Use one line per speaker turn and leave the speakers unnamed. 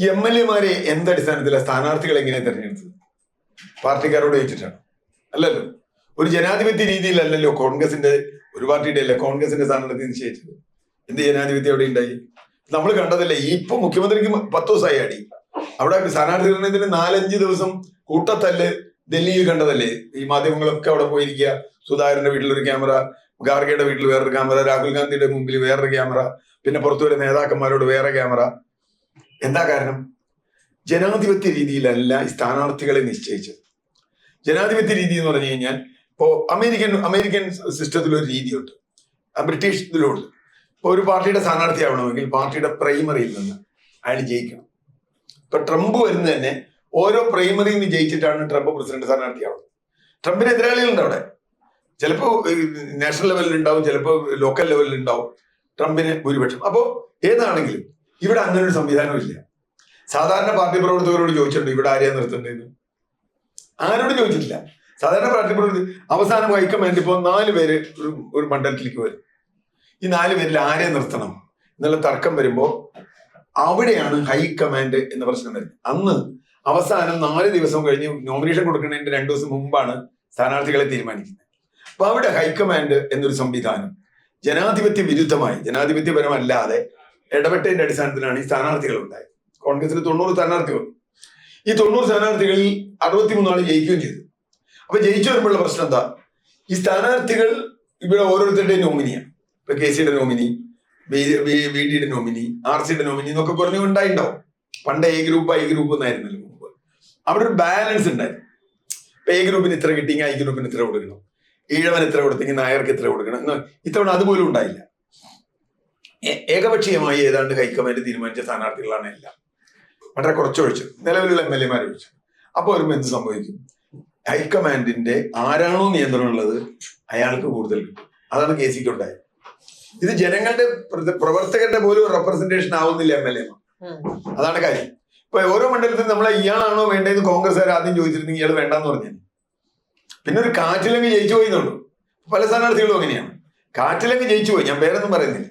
ഈ MLA-മാരെ എന്തടിസ്ഥാനത്തിലാണ് സ്ഥാനാർത്ഥികൾ എങ്ങനെ തെരഞ്ഞെടുത്തത്? പാർട്ടിക്കാരോട് ചോദിച്ചിട്ടാണ്? അല്ലല്ലോ. ഒരു ജനാധിപത്യ രീതിയിലല്ലല്ലോ കോൺഗ്രസിന്റെ ഒരു പാർട്ടിയുടെ അല്ല കോൺഗ്രസിന്റെ സ്ഥാനാർത്ഥി നിശ്ചയിച്ചത്. എന്ത് ജനാധിപത്യം അവിടെ ഉണ്ടായി? നമ്മൾ കണ്ടതല്ലേ. ഇപ്പൊ മുഖ്യമന്ത്രിക്ക് 10 ദിവസമായി അടി. അവിടെ സ്ഥാനാർത്ഥി നിർണയത്തിന് 4-5 ദിവസം കൂട്ടത്തല്ല് ഡൽഹിയിൽ കണ്ടതല്ലേ. ഈ മാധ്യമങ്ങളൊക്കെ അവിടെ പോയിരിക്കുക. സുധാകരന്റെ വീട്ടിലൊരു ക്യാമറ, ഖാർഗെയുടെ വീട്ടിൽ വേറൊരു ക്യാമറ, രാഹുൽ ഗാന്ധിയുടെ മുമ്പിൽ വേറൊരു ക്യാമറ, പിന്നെ പുറത്തുവരെ നേതാക്കന്മാരോട് വേറെ ക്യാമറ. എന്താ കാരണം? ജനാധിപത്യ രീതിയിലല്ല ഈ സ്ഥാനാർത്ഥികളെ നിശ്ചയിച്ചത്. ജനാധിപത്യ രീതി എന്ന് പറഞ്ഞു കഴിഞ്ഞാൽ ഇപ്പോ അമേരിക്കൻ സിസ്റ്റത്തിൽ ഒരു രീതിയുണ്ട്, ബ്രിട്ടീഷ് ഇതിലുണ്ട്. ഇപ്പൊ ഒരു പാർട്ടിയുടെ സ്ഥാനാർത്ഥി ആവണമെങ്കിൽ പാർട്ടിയുടെ പ്രൈമറിയിൽ നിന്ന് അയാൾ ജയിക്കണം. ഇപ്പൊ ട്രംപ് വരുന്നത് തന്നെ ഓരോ പ്രൈമറിയിൽ നിന്ന് ജയിച്ചിട്ടാണ് ട്രംപ് പ്രസിഡന്റ് സ്ഥാനാർത്ഥിയാവുന്നത്. ട്രംപിന് എതിരാളികളുണ്ട് അവിടെ. ചിലപ്പോൾ നാഷണൽ ലെവലിൽ ഉണ്ടാവും, ചിലപ്പോൾ ലോക്കൽ ലെവലിൽ ഉണ്ടാവും ട്രംപിന് ഭൂരിപക്ഷം. അപ്പോൾ ഏതാണെങ്കിലും ഇവിടെ അങ്ങനെ ഒരു സംവിധാനമില്ല. സാധാരണ പാർട്ടി പ്രവർത്തകരോട് ചോദിച്ചിട്ടുണ്ട് ഇവിടെ ആരെയാ നിർത്തേണ്ടതെന്ന്? ആരോടും ചോദിച്ചിട്ടില്ല. സാധാരണ പാർട്ടി പ്രവർത്തകർ അവസാനം ഹൈക്കമാൻഡ് ഇപ്പോൾ 4 പേര് ഒരു മണ്ഡലത്തിലേക്ക് വരും. ഈ 4 പേരിൽ ആരെ നിർത്തണം എന്നുള്ള തർക്കം വരുമ്പോൾ അവിടെയാണ് ഹൈക്കമാൻഡ് എന്ന പ്രശ്നം വരുന്നത്. അന്ന് അവസാനം 4 ദിവസം കഴിഞ്ഞ് നോമിനേഷൻ കൊടുക്കുന്നതിന്റെ 2 ദിവസം മുമ്പാണ് സ്ഥാനാർത്ഥികളെ തീരുമാനിക്കുന്നത്. അപ്പൊ അവിടെ ഹൈക്കമാൻഡ് എന്നൊരു സംവിധാനം ജനാധിപത്യ വിരുദ്ധമായി, ജനാധിപത്യപരമല്ലാതെ ഇടപെട്ടതിന്റെ അടിസ്ഥാനത്തിലാണ് ഈ സ്ഥാനാർത്ഥികൾ ഉണ്ടായത്. കോൺഗ്രസിൽ 90 സ്ഥാനാർത്ഥികൾ. ഈ 90 സ്ഥാനാർത്ഥികളിൽ 63 ആൾ ജയിക്കുകയും ചെയ്തു. അപ്പൊ ജയിച്ചു വരുമ്പോഴുള്ള പ്രശ്നം എന്താ? ഈ സ്ഥാനാർത്ഥികൾ ഇവിടെ ഓരോരുത്തരുടെയും നോമിനിയാണ്. ഇപ്പൊ KC-യുടെ നോമിനി, VD-യുടെ നോമിനി, RC-യുടെ നോമിനി എന്നൊക്കെ പറഞ്ഞുണ്ടായിണ്ടാവും. പണ്ട് A ഗ്രൂപ്പ് I ഗ്രൂപ്പ് എന്നായിരുന്നല്ലോ മുമ്പ്. അവിടെ ഒരു ബാലൻസ് ഉണ്ടായിരുന്നു. ഇപ്പൊ A ഗ്രൂപ്പിന് ഇത്ര കിട്ടിയെങ്കിൽ I ഗ്രൂപ്പിന് ഇത്ര കൊടുക്കണം, ഈഴവൻ ഇത്ര കൊടുത്തെങ്കിൽ നായർക്ക് ഇത്ര കൊടുക്കണം. ഇത്തവണ അതുപോലും ഉണ്ടായില്ല. ഏകപക്ഷീയമായി ഏതാണ്ട് ഹൈക്കമാൻഡ് തീരുമാനിച്ച സ്ഥാനാർത്ഥികളാണ് എല്ലാം. വളരെ കുറച്ചൊഴിച്ചു നിലവിലുള്ള MLA-മാരെ ഒഴിച്ചു. അപ്പോൾ വരുമ്പോൾ എന്ത് സംഭവിക്കും? ഹൈക്കമാൻഡിന്റെ ആരാണോ നിയന്ത്രണം ഉള്ളത് അയാൾക്ക് കൂടുതൽ കിട്ടും. അതാണ് KC-ക്ക് ഉണ്ടായത്. ഇത് ജനങ്ങളുടെ പ്രവർത്തകരുടെ പോലും റെപ്രസെന്റേഷൻ ആവുന്നില്ല MLA-മാർ. അതാണ് കാര്യം. ഇപ്പൊ ഓരോ മണ്ഡലത്തിലും നമ്മളെ ഇയാളാണോ വേണ്ടതെന്ന് കോൺഗ്രസ്സുകാർ ആദ്യം ചോദിച്ചിരുന്നെങ്കിൽ ഇയാൾ വേണ്ടെന്ന് പറഞ്ഞാൽ പിന്നെ ഒരു കാറ്റിലങ്ങ് ജയിച്ചു പോയിന്നുള്ളൂ. പല സ്ഥാനാർത്ഥികളും അങ്ങനെയാണ്. കാറ്റിലങ്ങ് ജയിച്ചു പോയി. ഞാൻ പേരൊന്നും പറയുന്നില്ല.